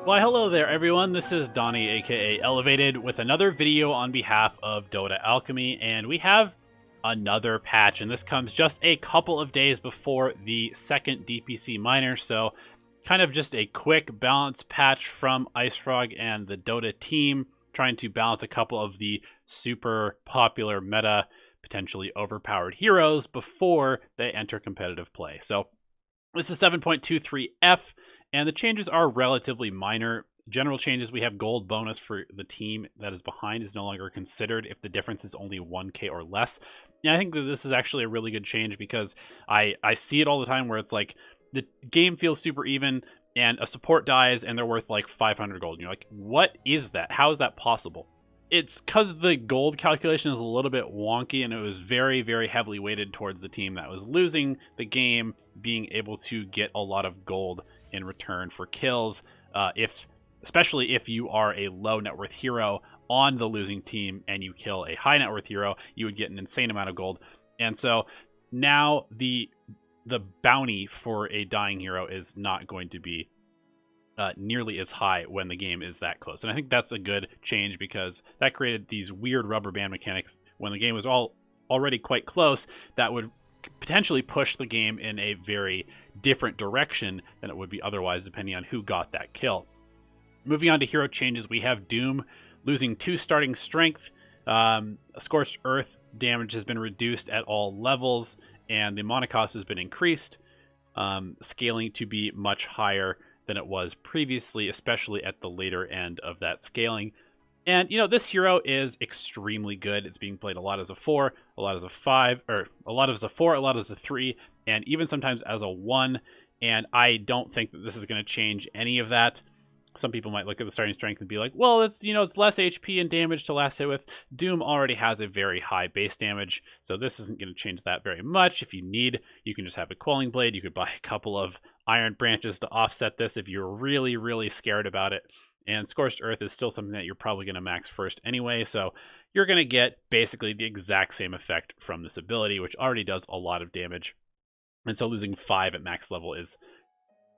Why, hello there, everyone. This is Donnie, aka Elevated, with another video on behalf of Dota Alchemy, and we have another patch, and this comes just a couple of days before the second DPC minor, so kind of just a quick balance patch from IceFrog and the Dota team, trying to balance a couple of the super popular meta, potentially overpowered heroes before they enter competitive play. So this is 7.23F, and the changes are relatively minor. General changes: we have gold bonus for the team that is behind is no longer considered if the difference is only 1k or less. And I think that this is actually a really good change because I see it all the time where it's like the game feels super even and a support dies and they're worth like 500 gold. And you're like, what is that? How is that possible? It's because the gold calculation is a little bit wonky, and it was very, very heavily weighted towards the team that was losing the game being able to get a lot of gold in return for kills, especially if you are a low net worth hero on the losing team and you kill a high net worth hero, you would get an insane amount of gold. And so now the bounty for a dying hero is not going to be nearly as high when the game is that close. And I think that's a good change because that created these weird rubber band mechanics when the game was already quite close that would potentially push the game in a very different direction than it would be otherwise, depending on who got that kill. Moving on to hero changes, we have Doom losing 2 starting strength. Scorched Earth damage has been reduced at all levels, and the mana cost has been increased, scaling to be much higher than it was previously, especially at the later end of that scaling. And, this hero is extremely good. It's being played a lot as a 4, a lot as a 5, or a lot as a 4, a lot as a 3, and even sometimes as a 1. And I don't think that this is going to change any of that. Some people might look at the starting strength and be like, well, it's less HP and damage to last hit with. Doom already has a very high base damage, so this isn't going to change that very much. If you need, you can just have a Quelling Blade. You could buy a couple of Iron Branches to offset this if you're really, really scared about it. And Scorched Earth is still something that you're probably going to max first anyway, so you're going to get basically the exact same effect from this ability, which already does a lot of damage. And so losing 5 at max level is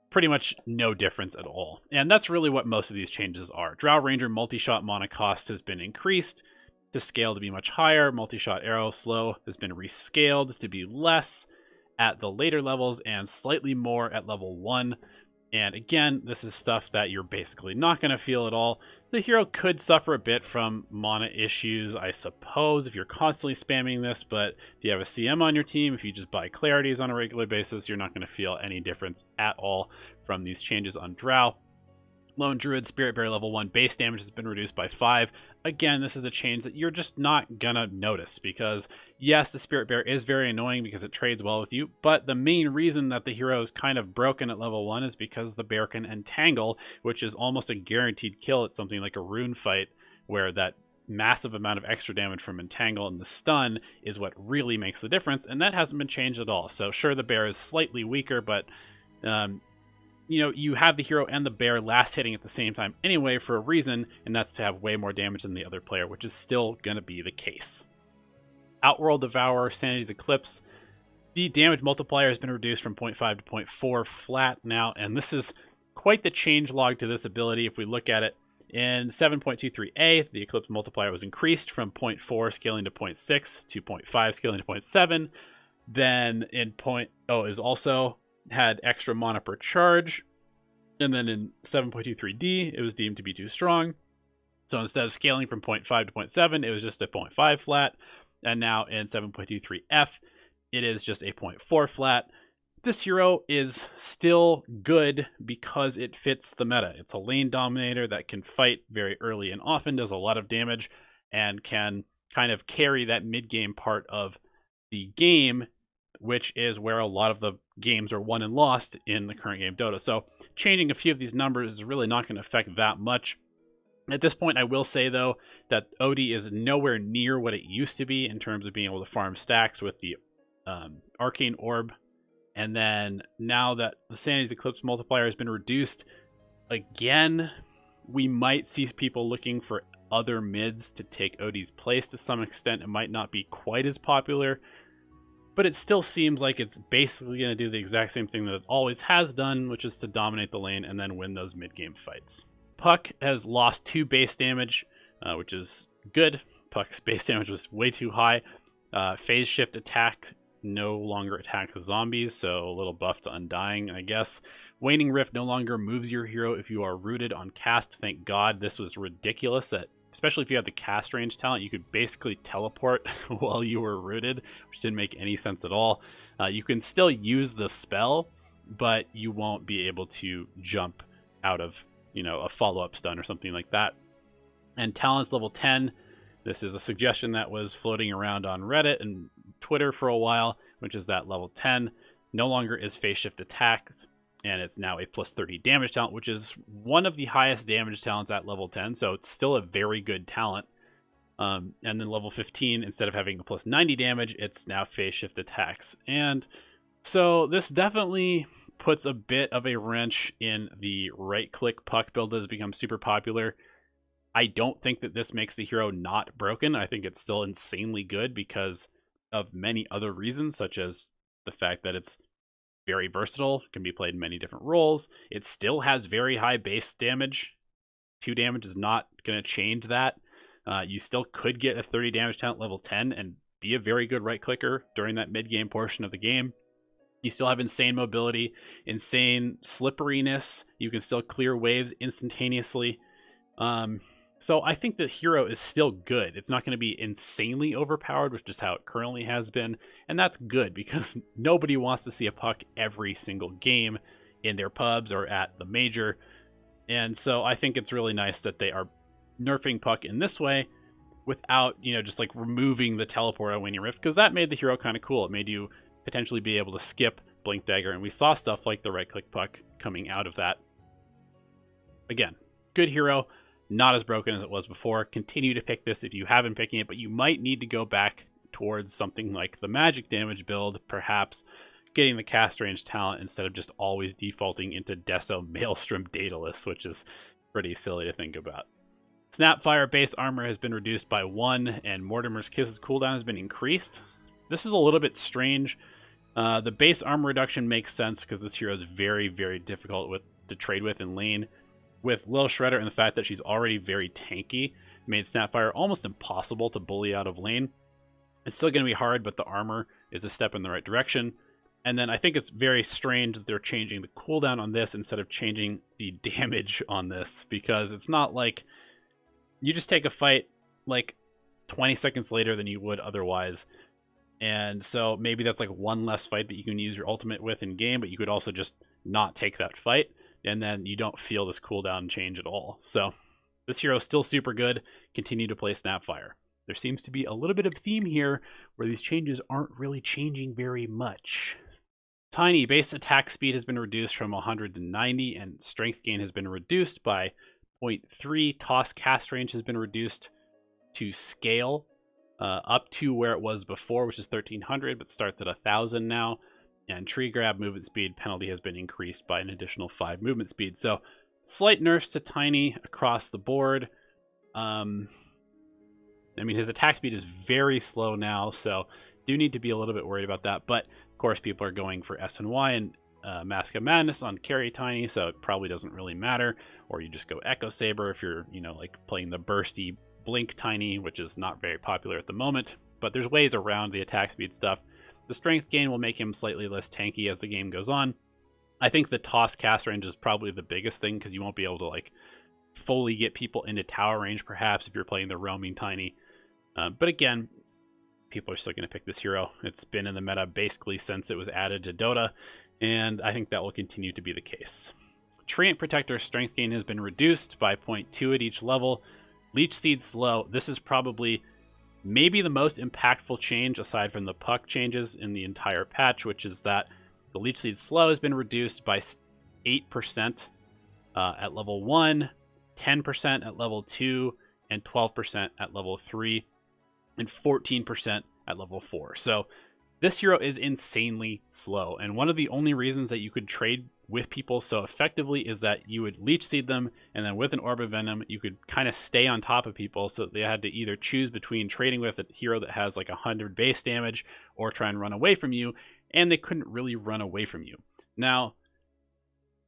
pretty much no difference at all. And that's really what most of these changes are. Drow Ranger multi-shot mana cost has been increased to scale to be much higher. Multi-shot arrow slow has been rescaled to be less at the later levels and slightly more at level 1. And again, this is stuff that you're basically not going to feel at all. The hero could suffer a bit from mana issues, I suppose, if you're constantly spamming this, but if you have a CM on your team, if you just buy Clarities on a regular basis, you're not going to feel any difference at all from these changes on Drow. Lone Druid Spirit Bear level 1 base damage has been reduced by 5. Again, this is a change that you're just not gonna notice because, yes, the Spirit Bear is very annoying because it trades well with you, but the main reason that the hero is kind of broken at level 1 is because the bear can entangle, which is almost a guaranteed kill at something like a rune fight, where that massive amount of extra damage from entangle and the stun is what really makes the difference, and that hasn't been changed at all. So sure, the bear is slightly weaker, but you have the hero and the bear last hitting at the same time anyway for a reason, and that's to have way more damage than the other player, which is still going to be the case. Outworld Devourer, Sanity's Eclipse. The damage multiplier has been reduced from 0.5 to 0.4 flat now, and this is quite the change log to this ability. If we look at it in 7.23a, the Eclipse multiplier was increased from 0.4 scaling to 0.6 to 0.5 scaling to 0.7. Then in is also had extra mana per charge, and then in 7.23d it was deemed to be too strong, so instead of scaling from 0.5 to 0.7 it was just a 0.5 flat, and now in 7.23f it is just a 0.4 flat. This hero is still good because it fits the meta. It's a lane dominator that can fight very early and often, does a lot of damage, and can kind of carry that mid-game part of the game, which is where a lot of the games are won and lost in the current game Dota. So changing a few of these numbers is really not going to affect that much. At this point, I will say, though, that OD is nowhere near what it used to be in terms of being able to farm stacks with the Arcane Orb. And then now that the Sanity's Eclipse multiplier has been reduced, again, we might see people looking for other mids to take Odie's place to some extent. It might not be quite as popular, but it still seems like it's basically going to do the exact same thing that it always has done, which is to dominate the lane and then win those mid-game fights. Puck has lost 2 base damage, which is good. Puck's base damage was way too high. Phase shift attack no longer attacks zombies, so a little buff to Undying, I guess. Waning Rift no longer moves your hero if you are rooted on cast. Thank God. This was ridiculous, that especially if you have the cast range talent, you could basically teleport while you were rooted, which didn't make any sense at all. You can still use the spell, but you won't be able to jump out of, a follow-up stun or something like that. And talents level 10. This is a suggestion that was floating around on Reddit and Twitter for a while, which is that level 10 no longer is phase shift attacks, and it's now a plus 30 damage talent, which is one of the highest damage talents at level 10, so it's still a very good talent. And then level 15, instead of having a plus 90 damage, it's now phase shift attacks. And so this definitely puts a bit of a wrench in the right-click Puck build that has become super popular. I don't think that this makes the hero not broken. I think it's still insanely good because of many other reasons, such as the fact that it's very versatile, can be played in many different roles. It still has very high base damage. 2 damage is not going to change that. You still could get a 30 damage talent level 10 and be a very good right clicker during that mid-game portion of the game. You still have insane mobility, insane slipperiness. You can still clear waves instantaneously. So I think the hero is still good. It's not going to be insanely overpowered, which is how it currently has been. And that's good because nobody wants to see a Puck every single game in their pubs or at the major. And so I think it's really nice that they are nerfing Puck in this way without, just like removing the teleport on Waning Rift, because that made the hero kind of cool. It made you potentially be able to skip Blink Dagger, and we saw stuff like the right-click Puck coming out of that. Again, good hero. Not as broken as it was before. Continue to pick this if you haven't picking it, but you might need to go back towards something like the magic damage build, perhaps getting the cast range talent instead of just always defaulting into Deso Maelstrom Daedalus, which is pretty silly to think about. Snapfire base armor has been reduced by 1, and Mortimer's Kiss's cooldown has been increased. This is a little bit strange. The base armor reduction makes sense because this hero is very, very difficult to trade with in lane. With Lil Shredder and the fact that she's already very tanky, made Snapfire almost impossible to bully out of lane. It's still going to be hard, but the armor is a step in the right direction. And then I think it's very strange that they're changing the cooldown on this instead of changing the damage on this, because it's not like you just take a fight like 20 seconds later than you would otherwise. And so maybe that's like one less fight that you can use your ultimate with in game, but you could also just not take that fight, and then you don't feel this cooldown change at all. So this hero is still super good. Continue to play Snapfire. There seems to be a little bit of theme here where these changes aren't really changing very much. Tiny base attack speed has been reduced from 100 to 90, and strength gain has been reduced by 0.3. Toss cast range has been reduced to scale up to where it was before, which is 1300, but starts at 1000 now. And tree grab movement speed penalty has been increased by an additional 5 movement speed. So slight nerfs to Tiny across the board. His attack speed is very slow now, so do need to be a little bit worried about that. But of course, people are going for SNY and Mask of Madness on carry Tiny, so it probably doesn't really matter. Or you just go Echo Saber if you're, like playing the bursty Blink Tiny, which is not very popular at the moment. But there's ways around the attack speed stuff. The strength gain will make him slightly less tanky as the game goes on. I think the toss cast range is probably the biggest thing, because you won't be able to fully get people into tower range perhaps if you're playing the roaming Tiny. But again, people are still going to pick this hero. It's been in the meta basically since it was added to Dota, and I think that will continue to be the case. Treant Protector strength gain has been reduced by 0.2 at each level. Leech Seed slow. This is probably maybe the most impactful change aside from the Puck changes in the entire patch, which is that the Leech Seed slow has been reduced by 8% at level 1, 10% at level 2, and 12% at level 3, and 14% at level 4. So This hero is insanely slow, and one of the only reasons that you could trade with people so effectively is that you would leech seed them, and then with an Orb of Venom, you could kind of stay on top of people, so they had to either choose between trading with a hero that has like 100 base damage or try and run away from you, and they couldn't really run away from you. Now,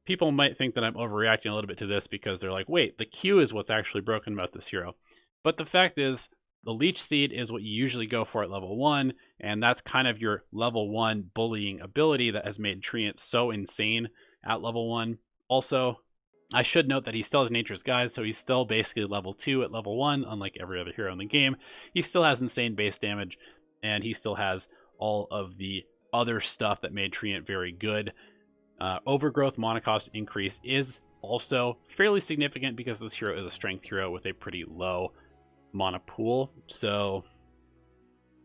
people might think that I'm overreacting a little bit to this because they're like, wait, the Q is what's actually broken about this hero. But the fact is, the Leech Seed is what you usually go for at level 1, and that's kind of your level 1 bullying ability that has made Treant so insane at level 1. Also, I should note that he still has Nature's Guide, so he's still basically level 2 at level 1, unlike every other hero in the game. He still has insane base damage, and he still has all of the other stuff that made Treant very good. Overgrowth mana cost increase is also fairly significant because this hero is a strength hero with a pretty low mana pool. So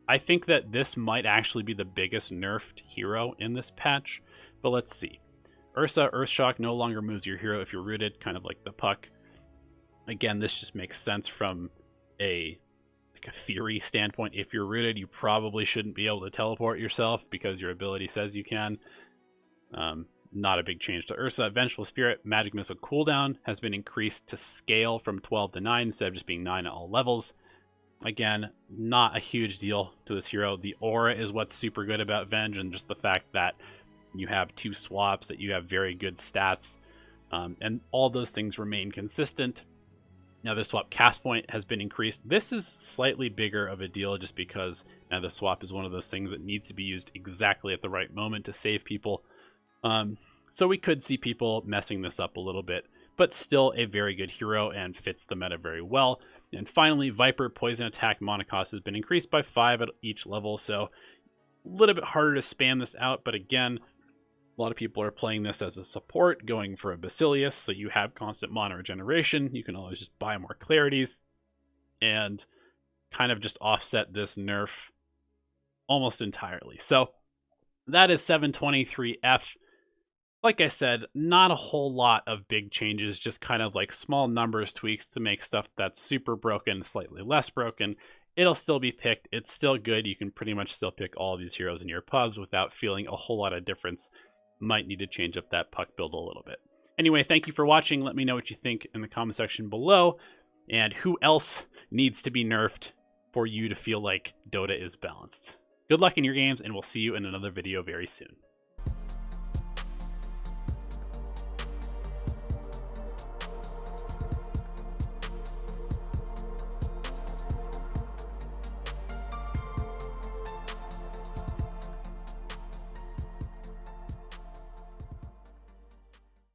I think that this might actually be the biggest nerfed hero in this patch, but let's see. Ursa Earthshock no longer moves your hero if you're rooted, kind of like the puck. Again, this just makes sense from a theory standpoint. If you're rooted, you probably shouldn't be able to teleport yourself because your ability says you can. Not a big change to Ursa. Vengeful Spirit Magic Missile cooldown has been increased to scale from 12 to 9 instead of just being 9 at all levels. Again, not a huge deal to this hero. The aura is what's super good about Venge, and just the fact that you have 2 swaps, that you have very good stats, and all those things remain consistent. Now the swap cast point has been increased. This is slightly bigger of a deal just because now the swap is one of those things that needs to be used exactly at the right moment to save people. So we could see people messing this up a little bit, but still a very good hero and fits the meta very well. And finally, Viper Poison Attack mana cost has been increased by 5 at each level, so a little bit harder to spam this out, but again, a lot of people are playing this as a support, going for a Basilius, so you have constant mana regeneration. You can always just buy more clarities and kind of just offset this nerf almost entirely. So that is 723F. Like I said, not a whole lot of big changes, just kind of like small numbers tweaks to make stuff that's super broken slightly less broken. It'll still be picked. It's still good. You can pretty much still pick all of these heroes in your pubs without feeling a whole lot of difference. Might need to change up that puck build a little bit. Anyway, thank you for watching. Let me know what you think in the comment section below, and who else needs to be nerfed for you to feel like Dota is balanced. Good luck in your games, and we'll see you in another video very soon.